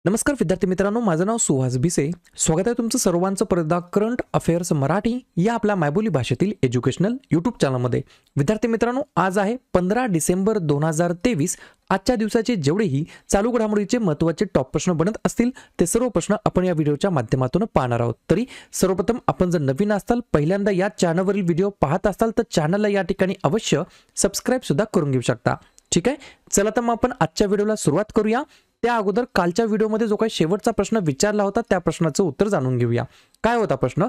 नमस्कार विद्यार्थी मित्रांनो, माझं नाव सुहास भिसे. स्वागत आहे तुमचं सर्वांचं परत करंट अफेअर्स मराठी या आपल्या मायबोली भाषेतील एज्युकेशनल यूट्यूब चॅनलमध्ये. विद्यार्थी मित्रांनो, आज आहे 15 डिसेंबर 2023. आजच्या दिवसाचे जेवढेही चालू घडामोडीचे महत्त्वाचे टॉप प्रश्न बनत असतील ते सर्व प्रश्न आपण या व्हिडिओच्या माध्यमातून पाहणार आहोत. तरी सर्वप्रथम आपण जर नवीन असाल, पहिल्यांदा या चॅनलवरील व्हिडिओ पाहत असाल तर चॅनलला या ठिकाणी अवश्य सबस्क्राईब सुद्धा करून घेऊ शकता. ठीक आहे, चला तर मग आपण आजच्या व्हिडिओला सुरुवात करूया. त्या अगोदर कालच्या व्हिडिओमध्ये जो काही शेवटचा प्रश्न विचारला होता त्या प्रश्नाचं उत्तर जाणून घेऊया. काय होता प्रश्न?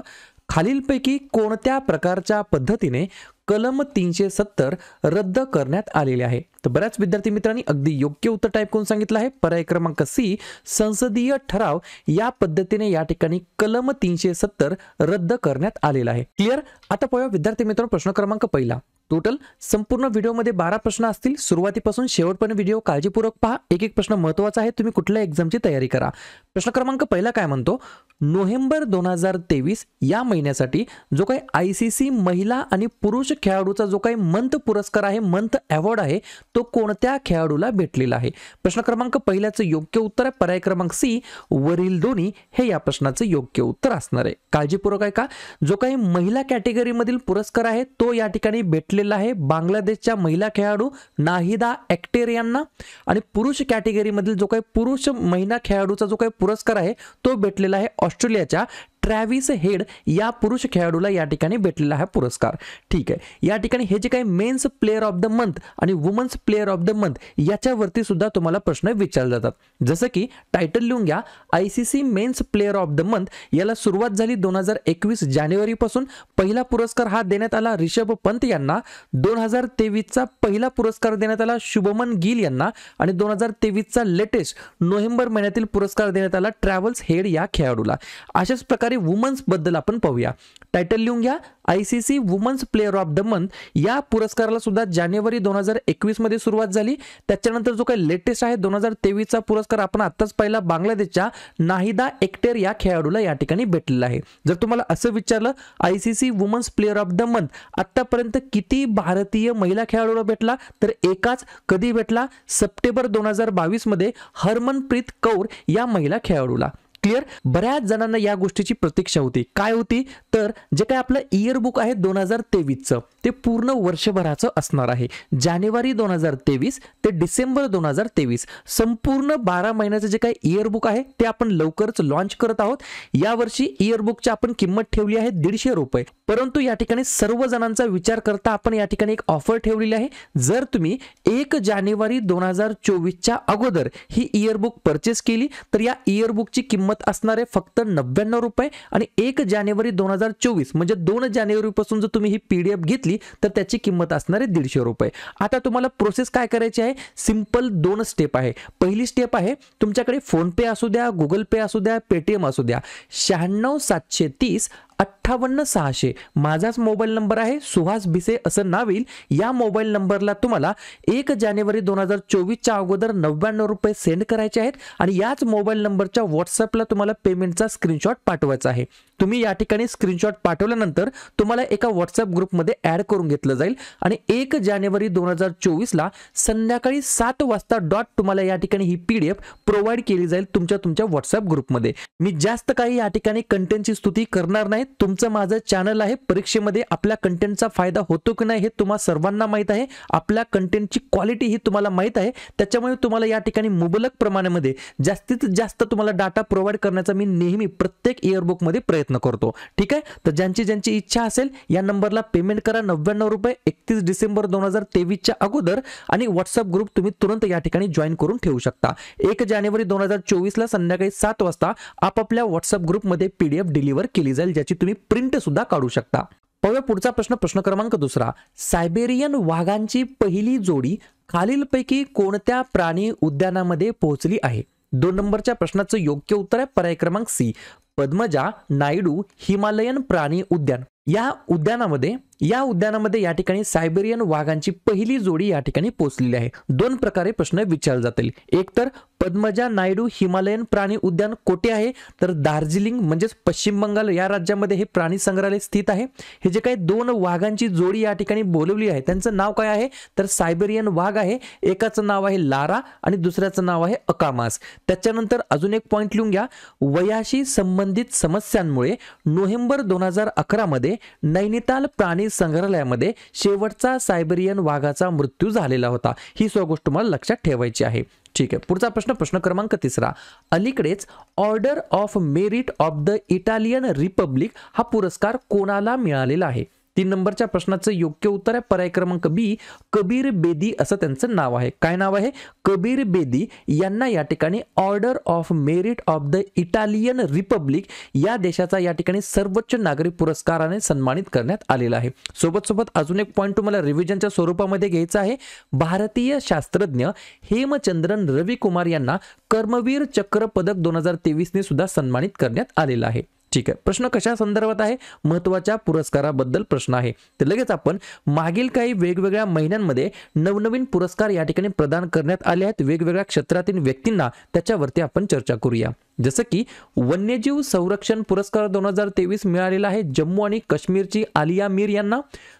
खालीलपैकी कोणत्या प्रकारच्या पद्धतीने कलम 370 रद्द करण्यात आलेले आहे? तर बऱ्याच विद्यार्थी मित्रांनी अगदी योग्य उत्तर टाईप करून सांगितलं आहे. पर्याय क्रमांक सी, संसदीय ठराव या पद्धतीने या ठिकाणी कलम 370 रद्द करण्यात आलेला आहे. क्लिअर? आता पाहूया विद्यार्थी मित्रांनो प्रश्न क्रमांक पहिला. टोटल संपूर्ण व्हिडिओमध्ये 12 प्रश्न असतील. सुरुवातीपासून शेवटपर्यंत व्हिडिओ काळजीपूर्वक पहा. एक एक प्रश्न महत्त्वाचा आहे, तुम्ही कुठल्या एक्झामची तयारी करा. प्रश्न क्रमांक पहिला काय म्हणतो? नोव्हेंबर 2023 या महिन्यासाठी जो काही ICC महिला आणि पुरुष खेळाडूचा जो काही मंथ पुरस्कार आहे, मंथ अवॉर्ड आहे, तो कोणत्या खेळाडूला भेटलेला आहे? प्रश्न क्रमांक पहिल्याचं योग्य उत्तर आहे पर्याय क्रमांक सी, वरील दोन्ही हे या प्रश्नाचं योग्य उत्तर असणार आहे. काळजीपूर्वक आहे का? जो काही महिला कॅटेगरीमधील पुरस्कार आहे तो या ठिकाणी भेटलेला आहे बांगलादेशच्या महिला खेळाडू नाहिदा अख्तर यांना, आणि पुरुष कॅटेगरीमधील जो काही पुरुष महिला खेळाडूचा जो काही पुरस्कार आहे तो भेटलेला आहे ऑस्ट्रेलियाच्या ट्रॅव्हिस हेड या पुरुष खेळाडूला या ठिकाणी भेटलेला हा पुरस्कार. ठीक आहे, या ठिकाणी हे जे काही men's player of the month आणि women's player of the month याच्यावरती सुद्धा तुम्हाला प्रश्न विचारले जातात. जसं की टायटल लिहून घ्या, ICC men's player of the month याला सुरुवात झाली 2021 जानेवारी पासून. पहिला पुरस्कार हा देण्यात आला रिषभ पंत यांना. 2023चा पहिला पुरस्कार देण्यात आला शुभमन गिल यांना, आणि 2023चा लेटेस्ट नोव्हेंबर महिन्यातील पुरस्कार देण्यात आला ट्रॅव्हल्स हेड या खेळाडूला. अशाच प्रकारे वुमन्स बद्दल आपण पाहूया. टायटल लिहून घ्या, ICC women's player of the month या पुरस्काराला सुद्धा जानेवारी 2021 मध्ये सुरुवात झाली. त्याच्यानंतर जो काही लेटेस्ट आहे 2023चा पुरस्कार आपण आत्ताच पाहिला बांगलादेशच्या नाहिदा अख्तर या खेळाडूला या ठिकाणी भेटलेला आहे. जर तुम्हाला असं विचारलं ICC women's player of the month आतापर्यंत किती भारतीय महिला खेळाडूला भेटला, तर एकाच. कधी भेटला? सप्टेंबर 2022 मध्ये हरमनप्रीत कौर या महिला खेळाडूला. क्लिअर? बऱ्याच जणांना या गोष्टीची प्रतीक्षा होती. काय होती? तर जे काही आपलं इयर बुक आहे 2023चं ते पूर्ण वर्षभराचं असणार आहे. जानेवारी 2023 ते डिसेंबर 2023 संपूर्ण 12 महिन्याचं जे काही इयर बुक आहे ते आपण लवकरच लॉन्च करत आहोत. यावर्षी इयर बुकची आपण किंमत ठेवली आहे 150 रुपये. परंतु या ठिकाणी सर्व जणांचा विचार करता आपण या ठिकाणी एक ऑफर ठेवलेली आहे. जर तुम्ही 1 जानेवारी 2024च्या अगोदर ही इयर बुक परचेस केली तर या इयर बुकची किंमत असणार आहे फक्त 99 रुपये, आणि 1 जानेवारी 2024 म्हणजे 2 जानेवारी पासून जर तुम्ही ही PDF घेतली तर त्याची किंमत असणार आहे 150 रुपये. आता तुम्हाला प्रोसेस काय करायची आहे? सिंपल 2 स्टेप आहे. पहिली स्टेप आहे, तुमच्याकडे फोन पे असू द्या, गुगल पे असू द्या, पेटीएम असू द्या, 96 730 58 600 माझाच मोबाईल नंबर आहे, सुहास भिसे असं नाव येईल. या मोबाईल नंबरला तुम्हाला 1 जानेवारी 2024च्या अगोदर 99 रुपये सेंड करायचे आहेत, आणि याच मोबाईल नंबरच्या व्हॉट्सअपला तुम्हाला पेमेंटचा स्क्रीनशॉट पाठवायचा आहे. तुम्ही या ठिकाणी स्क्रीनशॉट पाठवल्यानंतर तुम्हाला एका व्हॉट्सअप ग्रुपमध्ये ऍड करून घेतलं जाईल, आणि 1 जानेवारी 2024ला संध्याकाळी 7 वाजता डॉट तुम्हाला या ठिकाणी ही PDF प्रोव्हाइड केली जाईल तुमच्या व्हॉट्सअप ग्रुपमध्ये. मी जास्त काही या ठिकाणी कंटेंटची स्तुती करणार नाही. तुमचं माझं चॅनल आहे. परीक्षेमध्ये आपल्या कंटेंटचा फायदा होतो की नाही हे तुम्हाला सर्वांना माहित आहे. आपल्या कंटेंटची क्वालिटी ही तुम्हाला माहित आहे. त्याच्यामुळे तुम्हाला या ठिकाणी मुबलक प्रमाणामध्ये जास्तीत जास्त तुम्हाला डाटा प्रोव्हाइड करण्याचा मी नेहमी प्रत्येक इयरबुक मध्ये प्रयत्न करतो. ठीक आहे, तर ज्यांची इच्छा असेल या नंबरला पेमेंट करा 99 रुपये 31 डिसेंबर 2023च्या अगोदर, आणि व्हॉट्सअप ग्रुप तुम्ही तुरंत या ठिकाणी जॉईन करून ठेवू शकता. 1 जानेवारी 2024ला संध्याकाळी 7 वाजता आपापल्या व्हॉट्सअप ग्रुपमध्ये PDF डिलिव्हर केली जाईल, ज्याची तुम्ही प्रिंट सुद्धा काढू शकता. पाहूया पुढचा प्रश्न. प्रश्न क्रमांक 2. सायबेरियन वाघांची पहिली जोडी खालीलपैकी कोणत्या प्राणी उद्यानामध्ये पोहोचली आहे? 2 नंबरच्या प्रश्नाचं योग्य उत्तर आहे पर्याय क्रमांक सी, पद्मजा नायडू हिमालयन प्राणी उद्यान. या उद्यानामध्ये या उद्यानामध्ये या ठिकाणी सायबेरियन वाघांची पहिली जोडी या ठिकाणी पोहोचलेली आहे। दोन प्रकारे प्रश्न विचारले जातील, एक तर पद्मजा नायडू हिमालयन प्राणी उद्यान कोठे आहे, तर दार्जिलिंग म्हणजेच पश्चिम बंगाल या राज्यामध्ये हे प्राणी संग्रहालय स्थित आहे। हे जे काही दोन वाघांची जोडी या ठिकाणी बोलवली आहे त्यांचं नाव काय आहे, तर सायबेरियन वाघ आहे। एकाचं नाव आहे लारा आणि दुसऱ्याचं नाव आहे अकामास। त्याच्यानंतर अजून एक पॉइंट लिहून घ्या, वयाशी संबंधित समस्यांमुळे नोव्हेंबर 2011 मध्ये नैनिताल प्राणी संग्रहालयामध्ये शेवटचा सायबेरियन वाघाचा मृत्यू झालेला होता। ही सर्व गोष्ट तुम्हाला लक्षात ठेवायची आहे। ठीक आहे, पुढचा प्रश्न, प्रश्न क्रमांक 3, अलीकडेच order of merit of the Italian Republic हा पुरस्कार कोणाला मिळालेला आहे? 3 नंबरच्या प्रश्नाचं योग्य उत्तर आहे पर्याय क्रमांक बी, कबीर बेदी असं त्यांचं नाव आहे। काय नाव आहे? कबीर बेदी यांना या ठिकाणी order of merit of the Italian Republic या देशाचा या ठिकाणी सर्वोच्च नागरी पुरस्काराने सन्मानित करण्यात आलेला आहे। सोबत सोबत अजून एक पॉइंट तुम्हाला रिव्हिजनच्या स्वरूपामध्ये घ्यायचा आहे, भारतीय शास्त्रज्ञ हेमचंद्रन रवी कुमार यांना कर्मवीर चक्र पदक 2023 ने सुद्धा सन्मानित करण्यात आलेला आहे। ठीक आहे, प्रश्न कशा संदर्भात आहे? महत्त्वाच्या पुरस्काराबद्दल प्रश्न आहे। तर लगेच आपण मागील काही वेगवेगळ्या महिन्यांमध्ये नवनवीन पुरस्कार या ठिकाणी प्रदान करण्यात आले आहेत वेगवेगळ्या क्षेत्रातील व्यक्तींना, त्याच्यावरती आपण चर्चा करूया। जसं की वन्यजीव संरक्षण पुरस्कार 2023 मिळालेला आहे जम्मू आणि काश्मीरची आलिया मीर यांना।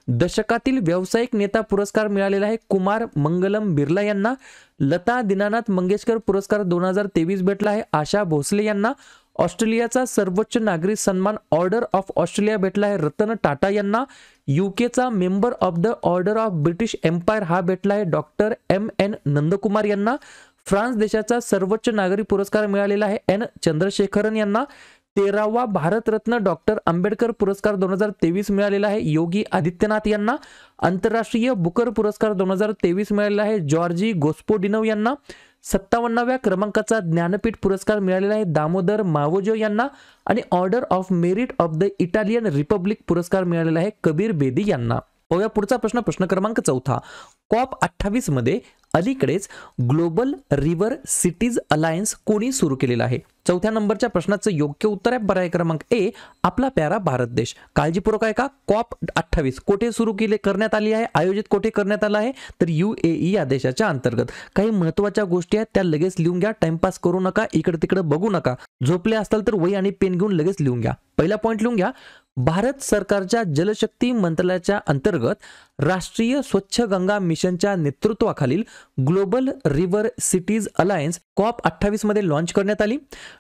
दशकातील व्यावसायिक नेता पुरस्कार मिळालेला आहे कुमार मंगलम बिर्ला यांना। लता दीनानाथ मंगेशकर पुरस्कार 2023 भेटला आहे आशा भोसले यांना। ऑस्ट्रेलियाचा सर्वोच्च नागरी सन्मान ऑर्डर ऑफ ऑस्ट्रेलिया भेटला आहे रतन टाटा यांना। यूकेचा member of the order of British Empire हा भेटला आहे डॉक्टर MN नंदकुमार यांना। फ्रान्स देशाचा सर्वोच्च नागरी पुरस्कार मिळालेला आहे N चंद्रशेखरन यांना। 13वा भारतरत्न डॉक्टर आंबेडकर पुरस्कार 2023 मिळालेला आहे योगी आदित्यनाथ यांना। आंतरराष्ट्रीय बुकर पुरस्कार 2023 मिळालेला आहे जॉर्जी गोस्पोडिनोव यांना। 57व्या क्रमांकाचा ज्ञानपीठ पुरस्कार मिळालेला आहे दामोदर मावोजो यांना। आणि order of merit of the Italian Republic पुरस्कार मिळालेला आहे कबीर बेदी यांना। पाहूया पुढचा प्रश्न, प्रश्न क्रमांक 4, COP28 मध्ये अलीकडेच ग्लोबल रिव्हर सिटीज अलायन्स कोणी सुरू केलेला आहे? 4थ्या नंबरच्या प्रश्नाचं योग्य उत्तर आहे पर्याय क्रमांक ए, आपला प्यारा भारत देश। काळजीपूर्वक आहे का? COP28 कोठे सुरू करण्यात आली आहे, आयोजित कोठे करण्यात आला आहे, तर UAE या देशाच्या अंतर्गत। काही महत्त्वाच्या गोष्टी आहेत त्या लगेच लिहून घ्या, टाइमपास करू नका, इकडे तिकडे बघू नका। झोपले असताल तर वही आणि पेन घेऊन लगेच लिहून घ्या। पहिला पॉइंट लिहून घ्या, भारत सरकारच्या जलशक्ती मंत्रालयाच्या अंतर्गत राष्ट्रीय स्वच्छ गंगा मिशनच्या नेतृत्वाखालील global river cities alliance COP28 मध्ये लॉन्च करण्यात आली।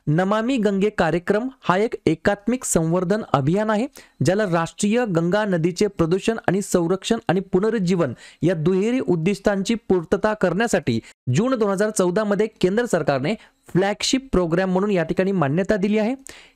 नमामि गंगे कार्यक्रम हा एक एकात्मिक संवर्धन अभियान आहे ज्याला राष्ट्रीय गंगा नदीचे प्रदूषण आणि संरक्षण आणि पुनरुज्जीवन या दुहेरी उद्दिष्टांची पूर्तता करण्यासाठी जून 2014 मध्ये केंद्र सरकारने फ्लॅगशिप प्रोग्राम म्हणून या ठिकाणी मान्यता दिली आहे।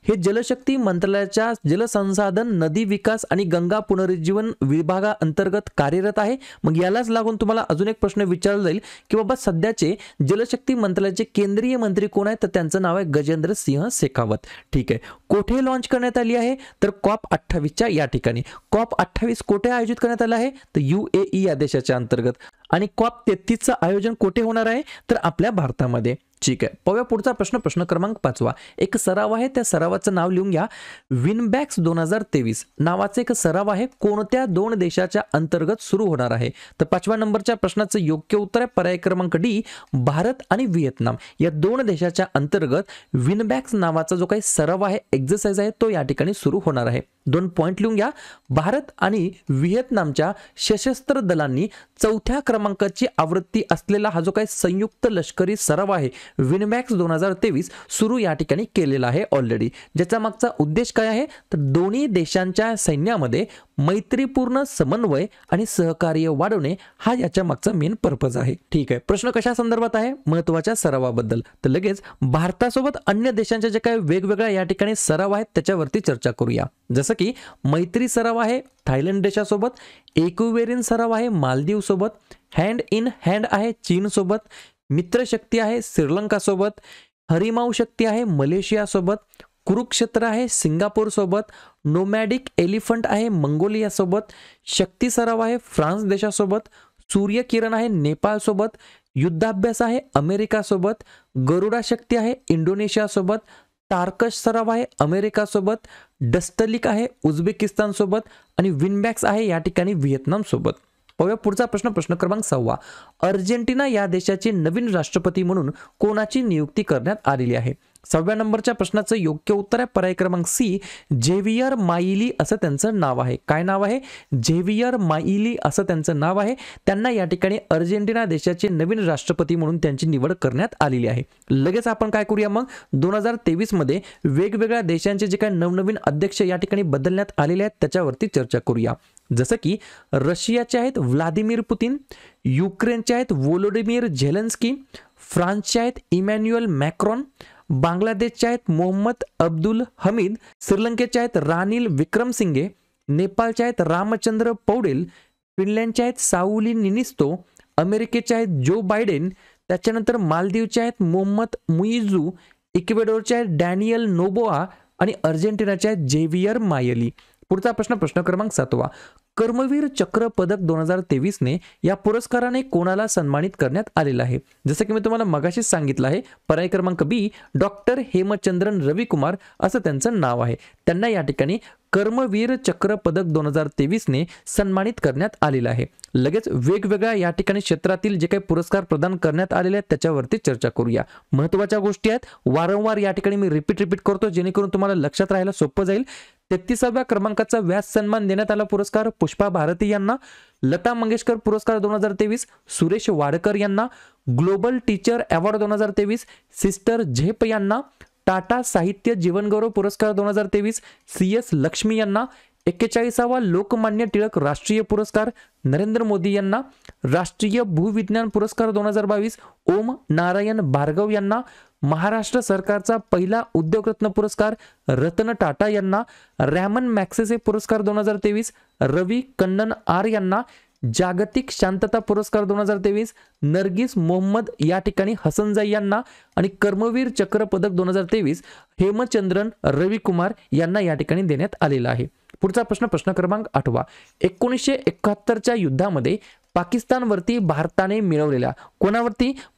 हे जलशक्ती मंत्रालयाच्या जलसंसाधन नदी विकास आणि गंगा पुनरुज्जीवन विभागाअंतर्गत कार्यरत आहे। मग यालाच लागून तुम्हाला अजून एक प्रश्न विचारला जाईल की बाबा सध्याचे जलशक्ती मंत्रालयाचे केंद्रीय मंत्री कोण आहेत, तर त्यांचं नाव आहे गजेंद्र सिंह शेखावत। ठीक आहे, कोठे लॉन्च करण्यात आली आहे, तर COP28च्या या ठिकाणी। COP28 कोठे आयोजित करण्यात आला आहे, तर UAE या देशाच्या अंतर्गत। आणि COP33चं आयोजन कोठे होणार आहे, तर आपल्या भारतामध्ये। ठीक आहे, पाहूया पुढचा प्रश्न, प्रश्न क्रमांक 5, एक सराव आहे, त्या सरावाचं नाव लिहून घ्या। विनबॅक्स 2023 नावाचा एक सराव आहे, कोणत्या 2 देशाच्या अंतर्गत सुरू होणार आहे, तर 5व्या नंबरच्या प्रश्नाचं योग्य उत्तर आहे पर्याय क्रमांक डी, भारत आणि व्हिएतनाम या 2 देशाच्या अंतर्गत विनबॅक्स नावाचा जो काही सराव आहे, एक्सरसाइज आहे, तो या ठिकाणी सुरू होणार आहे। 2 पॉइंट लिहून घ्या, भारत आणि व्हिएतनामच्या सशस्त्र दलांनी 4थ्या क्रमांकाची आवृत्ती असलेला हा जो काही संयुक्त लष्करी सराव आहे विनबॅक्स 2023 सुरू या ठिकाणी केलेला आहे ऑलरेडी। ज्याचा मागचा उद्देश काय आहे, तर दोन्ही देशांच्या सैन्यामध्ये मैत्रीपूर्ण समन्वय आणि सहकार्य वाढवणे हा याच्या मागचा मेन पर्पज आहे। ठीक आहे, प्रश्न कशा संदर्भात आहे, महत्त्वाच्या सरावाबद्दल। तर लगेच भारतासोबत अन्य देशांच्या जे काही वेगवेगळ्या या ठिकाणी सराव आहेत त्याच्यावरती चर्चा करूया। जसं की मैत्री सराव आहे थायलंड देशासोबत, इक्वेरियन सराव आहे मालदीव सोबत, हँड इन हँड आहे चीन सोबत, मित्र शक्ती आहे श्रीलंका सोबत, हरिमाऊ शक्ती आहे मलेशिया सोबत, कुरुक्षेत्र आहे सिंगापूर सोबत, नोमॅडिक एलिफंट आहे मंगोलिया सोबत, शक्ती सराव आहे फ्रान्स देशासोबत, सूर्य किरण आहे नेपाळ सोबत, युद्धाभ्यास आहे अमेरिका सोबत, गरुडा शक्ती आहे इंडोनेशिया सोबत, तारकश सराव आहे अमेरिका सोबत, डस्टलिक आहे उझबेकिस्तान सोबत आणि विनबॅक्स आहे या ठिकाणी व्हिएतनाम सोबत. पाहूया पुढचा प्रश्न क्रमांक 6. अर्जेंटिना या देशाचे नवीन राष्ट्रपती म्हणून कोणाची नियुक्ती करण्यात आलेली आहे? 6व्या नंबरच्या प्रश्नाचं योग्य उत्तर आहे पर्याय क्रमांक सी, झेवियर माइली असं त्यांचं नाव आहे. काय नाव आहे? झेवियर माइली असं त्यांचं नाव आहे. त्यांना या ठिकाणी अर्जेंटिना देशाचे नवीन राष्ट्रपती म्हणून त्यांची निवड करण्यात आलेली आहे. लगेच आपण काय करूया मग 2023 मध्ये वेगवेगळ्या देशांचे जे काही नवनवीन अध्यक्ष या ठिकाणी बदलण्यात आलेले आहेत त्याच्यावरती चर्चा करूया. जसं की रशियाचे आहेत व्लादिमीर पुतिन, युक्रेनचे आहेत व्लोदिमीर झेलेन्स्की, फ्रान्सचे आहेत इमॅन्युअल मॅक्रॉन, बांगलादेशचे आहेत मोहम्मद अब्दुल हमीद, श्रीलंकेचे आहेत रानिल विक्रमसिंघे, नेपाळचे आहेत रामचंद्र पौडेल, फिनलँडचे आहेत साऊली निनिस्तो, अमेरिकेचे आहेत जो बायडेन, त्याच्यानंतर मालदीवचे आहेत मोहम्मद मुइझू, इक्वेडोरचे आहेत डॅनियल नोबोआ आणि अर्जेंटिनाचे आहेत झेवियर मायली. पुढचा प्रश्न क्रमांक 7. कर्मवीर चक्र पदक 2023 ने या पुरस्काराने कोणाला सन्मानित करण्यात आलेला आहे? जसं की मी तुम्हाला मगाशीच सांगितलं आहे पर्याय क्रमांक बी, डॉक्टर हेमचंद्रन रविकुमार असं त्यांचं नाव आहे. त्यांना या ठिकाणी कर्मवीर चक्र पदक 2023 ने सन्मानित करण्यात आलेलं आहे. लगेच वेगवेगळ्या या ठिकाणी क्षेत्रातील जे काही पुरस्कार प्रदान करण्यात आलेले आहेत त्याच्यावरती चर्चा करूया. महत्त्वाच्या गोष्टी आहेत, वारंवार या ठिकाणी मी रिपीट करतो जेणेकरून तुम्हाला लक्षात राहायला सोपं जाईल. 33व्या क्रमांकाचा व्यास सन्मान देण्यात आला पुरस्कार पुष्पा भारती यांना. लता मंगेशकर पुरस्कार 2023 सुरेश वाडकर यांना. ग्लोबल टीचर अवॉर्ड 2023 सिस्टर झेप यांना. टाटा साहित्य जीवनगौरव पुरस्कार 2023 CS लक्ष्मी यांना. 41वा लोकमान्य टिळक राष्ट्रीय पुरस्कार नरेंद्र मोदी यांना. राष्ट्रीय भूविज्ञान पुरस्कार 2022 ओम नारायण भार्गव यांना. महाराष्ट्र सरकारचा पहिला उद्योगरत्न पुरस्कार रतन टाटा यांना. रॅमन मॅक्सेसे पुरस्कार 2023 रवी कन्नन आर यांना. जागतिक शांतता पुरस्कार 2023 नरगिस मोहम्मद या ठिकाणी हसनजाई यांना. आणि कर्मवीर चक्र पदक 2023 हेमचंद्रन रविकुमार यांना या ठिकाणी देण्यात आलेला आहे. पुढचा प्रश्न क्रमांक 8. 1971च्या युद्धामध्ये पाकिस्तानवरती भारताने मिळवलेल्या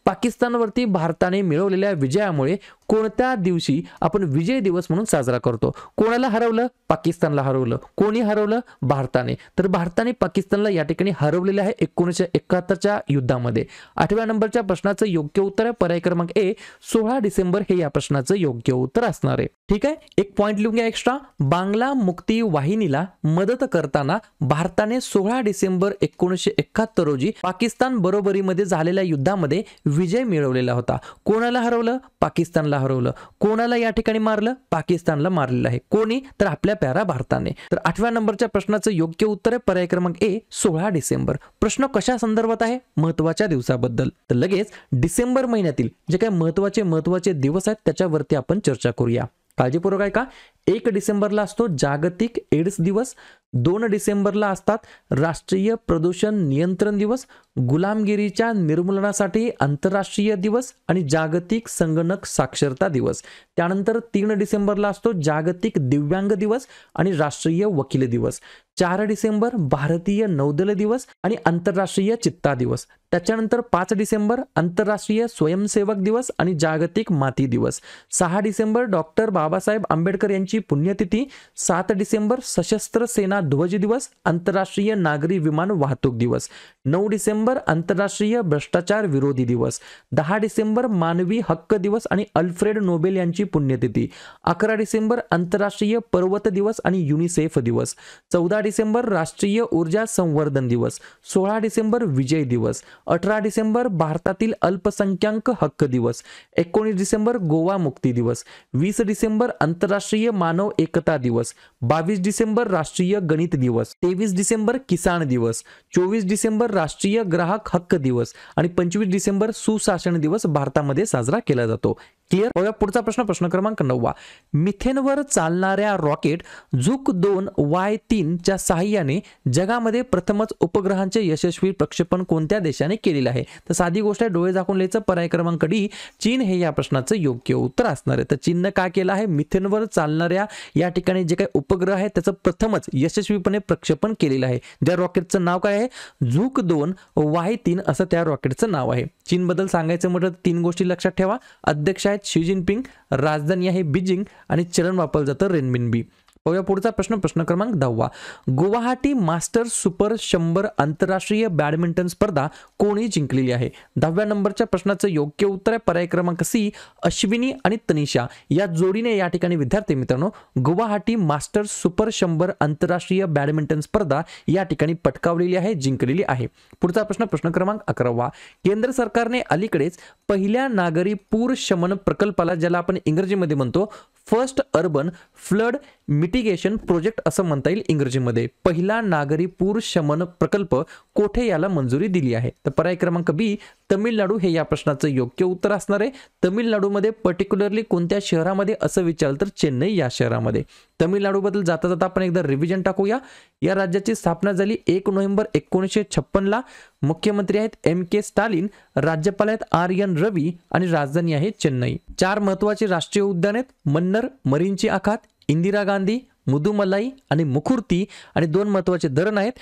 पाकिस्तानवरती भारताने मिळवलेल्या विजयामुळे कोणत्या दिवशी आपण विजय दिवस म्हणून साजरा करतो? कोणाला हरवलं? पाकिस्तानला हरवलं. कोणी हरवलं? भारताने. तर भारताने पाकिस्तानला या ठिकाणी हरवलेले आहे 1971च्या युद्धामध्ये. 8व्या नंबरच्या प्रश्नाचं योग्य उत्तर आहे पर्याय क्रमांक ए, 16 डिसेंबर हे या प्रश्नाचं योग्य उत्तर असणार आहे. ठीक आहे, एक पॉइंट लिहून घ्या एक्स्ट्रा. बांगला मुक्ती वाहिनीला मदत करताना भारताने 16 डिसेंबर 1971 रोजी पाकिस्तान बरोबरीमध्ये झालेल्या युद्धामध्ये विजय मिळवलेला होता. कोणाला हरवलं? पाकिस्तानला हरवलं. कोणाला या ठिकाणी मारलं? पाकिस्तानला मारलेलं आहे. कोणी? तर आपल्या प्यारा भारताने. तर 8व्या नंबरच्या प्रश्नाचं योग्य उत्तर आहे पर्याय क्रमांक ए, 16 डिसेंबर. प्रश्न कशा संदर्भात आहे? महत्त्वाच्या दिवसाबद्दल. तर लगेच डिसेंबर महिन्यातील जे काही महत्त्वाचे दिवस आहेत त्याच्यावरती आपण चर्चा करूया. काळजीपूर्वक आहे का? 1 डिसेंबरला असतो जागतिक एड्स दिवस. 2 डिसेंबरला असतात राष्ट्रीय प्रदूषण नियंत्रण दिवस, गुलामगिरीच्या निर्मूलनासाठी आंतरराष्ट्रीय दिवस आणि जागतिक संगणक साक्षरता दिवस. त्यानंतर 3 डिसेंबरला असतो जागतिक दिव्यांग दिवस आणि राष्ट्रीय वकील दिवस. 4 डिसेंबर भारतीय नौदल दिवस आणि आंतरराष्ट्रीय चित्ता दिवस. त्याच्यानंतर 5 डिसेंबर आंतरराष्ट्रीय स्वयंसेवक दिवस आणि जागतिक माती दिवस. 6 डिसेंबर डॉक्टर बाबासाहेब आंबेडकर यांची पुण्यतिथी. 7 डिसेंबर सशस्त्र सेना ध्वज दिवस, आंतरराष्ट्रीय नागरी विमान वाहतूक दिवस. 9 डिसेंबर आंतरराष्ट्रीय भ्रष्टाचार विरोधी दिवस. 10 डिसेंबर मानवी हक्क दिवस आणि अल्फ्रेड नोबेल यांची पुण्यतिथी. 11 डिसेंबर आंतरराष्ट्रीय पर्वत दिवस आणि युनिसेफ दिवस. 14 डिसेंबर राष्ट्रीय ऊर्जा संवर्धन दिवस. 16 डिसेंबर विजय दिवस. 18 डिसेंबर भारतातील अल्पसंख्याक हक्क दिवस. 19 डिसेंबर गोवा मुक्ती दिवस. 20 डिसेंबर आंतरराष्ट्रीय मानव एकता दिवस. 22 डिसेंबर राष्ट्रीय गणित दिवस. 23 डिसेंबर किसान दिवस. 24 डिसेंबर राष्ट्रीय ग्राहक हक्क दिवस आणि 25 डिसेंबर सुशासन दिवस भारतामध्ये साजरा केला जातो. क्लिअर? पुढचा प्रश्न क्रमांक 9. मिथेनवर चालणाऱ्या रॉकेट झुक 2Y3 च्या सहाय्याने जगामध्ये प्रथमच उपग्रहांचे यशस्वी प्रक्षेपण कोणत्या देशाने केलेले आहे? तर साधी गोष्ट आहे, डोळे झाकून लिहायचं. पर्याय क्रमांक डी, चीन हे या प्रश्नाचं योग्य उत्तर असणार आहे. तर चीननं काय केलं आहे? मिथेनवर चालणाऱ्या या ठिकाणी जे काही उपग्रह आहे त्याचं प्रथमच यशस्वीपणे प्रक्षेपण केलेलं आहे. ज्या रॉकेटचं नाव काय आहे? झुक 2Y3 असं त्या रॉकेटचं नाव आहे. चीन बद्दल सांगायचं म्हटलं 3 गोष्टी लक्षात ठेवा. अध्यक्ष आहेत शी जिनपिंग, राजधानी आहे बीजिंग आणि चलन वापरलं जातं रेनमिनबी. पाहूया पुढचा प्रश्न, प्रश्न क्रमांक 10. गुवाहाटी मास्टर्स सुपर 100 आंतरराष्ट्रीय बॅडमिंटन स्पर्धा कोणी जिंकलेली आहे? 10व्या नंबरच्या प्रश्नाचं योग्य उत्तर आहे पर्याय क्रमांक सी, अश्विनी आणि तनिषा या जोडीने या ठिकाणी विद्यार्थी मित्रांनो गुवाहाटी मास्टर्स सुपर 100 आंतरराष्ट्रीय बॅडमिंटन स्पर्धा या ठिकाणी पटकावलेली आहे, जिंकलेली आहे. पुढचा प्रश्न, प्रश्न क्रमांक 11. केंद्र सरकारने अलीकडेच पहिल्या नागरी पूर शमन प्रकल्पाला, ज्याला आपण इंग्रजीमध्ये म्हणतो first urban flood mitigation project असं म्हणता येईल इंग्रजीमध्ये, पहिला नागरी पूर शमन प्रकल्प कोठे याला मंजुरी दिली आहे? तर पर्याय क्रमांक बी, तमिळनाडू हे या प्रश्नाचं योग्य उत्तर असणार आहे. तमिळनाडूमध्ये पर्टिक्युलरली कोणत्या शहरामध्ये असं विचारलं तर चेन्नई या शहरामध्ये. तमिळनाडूबद्दल जाता जाता आपण एकदा रिव्हिजन टाकूया. या राज्याची स्थापना झाली 1 नोव्हेंबर 1956 मुख्यमंत्री आहेत M.K. स्टालिन, राज्यपाल आहेत R.N. रवी आणि राजधानी आहे चेन्नई. 4 महत्वाची राष्ट्रीय उद्यान आहेत, मन्नर, मरीनची आखात, इंदिरा गांधी, मुदुमलाई आणि मुखुर्ती, आणि 2 महत्वाचे धरण आहेत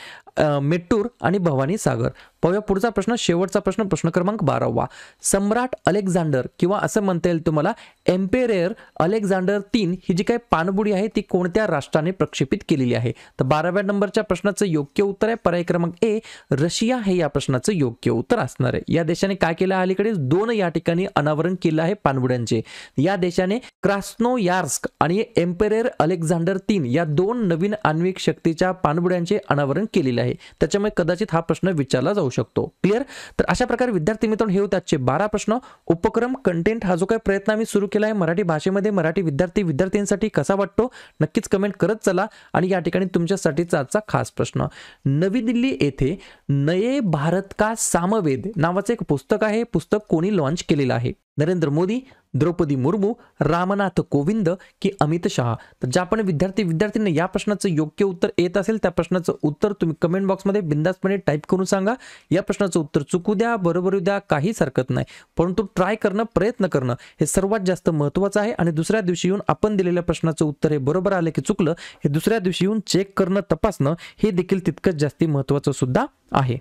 मेट्टूर आणि भवानी सागर. पाहूया पुढचा प्रश्न, शेवटचा प्रश्न, प्रश्न क्रमांक 12. सम्राट अलेक्झांडर किंवा असं म्हणता येईल तुम्हाला एम्पेरेयर अलेक्झांडर 3 ही जी काही पाणबुडी आहे ती कोणत्या राष्ट्राने प्रक्षेपित केलेली आहे? तर 12व्या नंबरच्या प्रश्नाचं योग्य उत्तर आहे पर्याय क्रमांक ए, रशिया हे या प्रश्नाचं योग्य उत्तर असणार आहे. या देशाने काय केलं, अलीकडे 2 या ठिकाणी अनावरण केलं आहे पाणबुड्यांचे. या देशाने क्रास्नोयार्स्क आणि एम्पेरेयर अलेक्झांडर 3 या 2 नवीन आण्विक शक्तीच्या पाणबुड्यांचे अनावरण केलेले आहे. त्याच्यामुळे कदाचित हा प्रश्न विचारला जाऊ शकतो. क्लिअर? तर अशा प्रकारे विद्यार्थी मित्रांनो हे होते आजचे 12 प्रश्न. उपक्रम कंटेंट हा जो काही प्रयत्न आम्ही सुरू केला आहे मराठी भाषेमध्ये, मराठी विद्यार्थ्यांसाठी कसा वाटतो नक्कीच कमेंट करत चला. आणि या ठिकाणी तुमच्यासाठीचा आजचा खास प्रश्न, नवी दिल्ली येथे नये भारत का सामवेद नावाचं एक पुस्तक आहे, पुस्तक कोणी लॉन्च केलेलं आहे? नरेंद्र मोदी, द्रौपदी मुर्मू, रामनाथ कोविंद की अमित शहा? तर ज्या पण विद्यार्थ्यांना या प्रश्नाचं योग्य उत्तर येत असेल त्या प्रश्नाचं उत्तर तुम्ही कमेंट बॉक्समध्ये बिंदासपणे टाईप करून सांगा. या प्रश्नाचं उत्तर चुकू द्या, बरोबर द्या, काहीच हरकत नाही, परंतु ट्राय करणं, प्रयत्न करणं हे सर्वात जास्त महत्त्वाचं आहे. आणि दुसऱ्या दिवशी येऊन आपण दिलेल्या प्रश्नाचं उत्तर हे बरोबर आलं की चुकलं हे दुसऱ्या दिवशी येऊन चेक करणं, तपासणं हे देखील तितकंच जास्ती महत्त्वाचं सुद्धा आहे.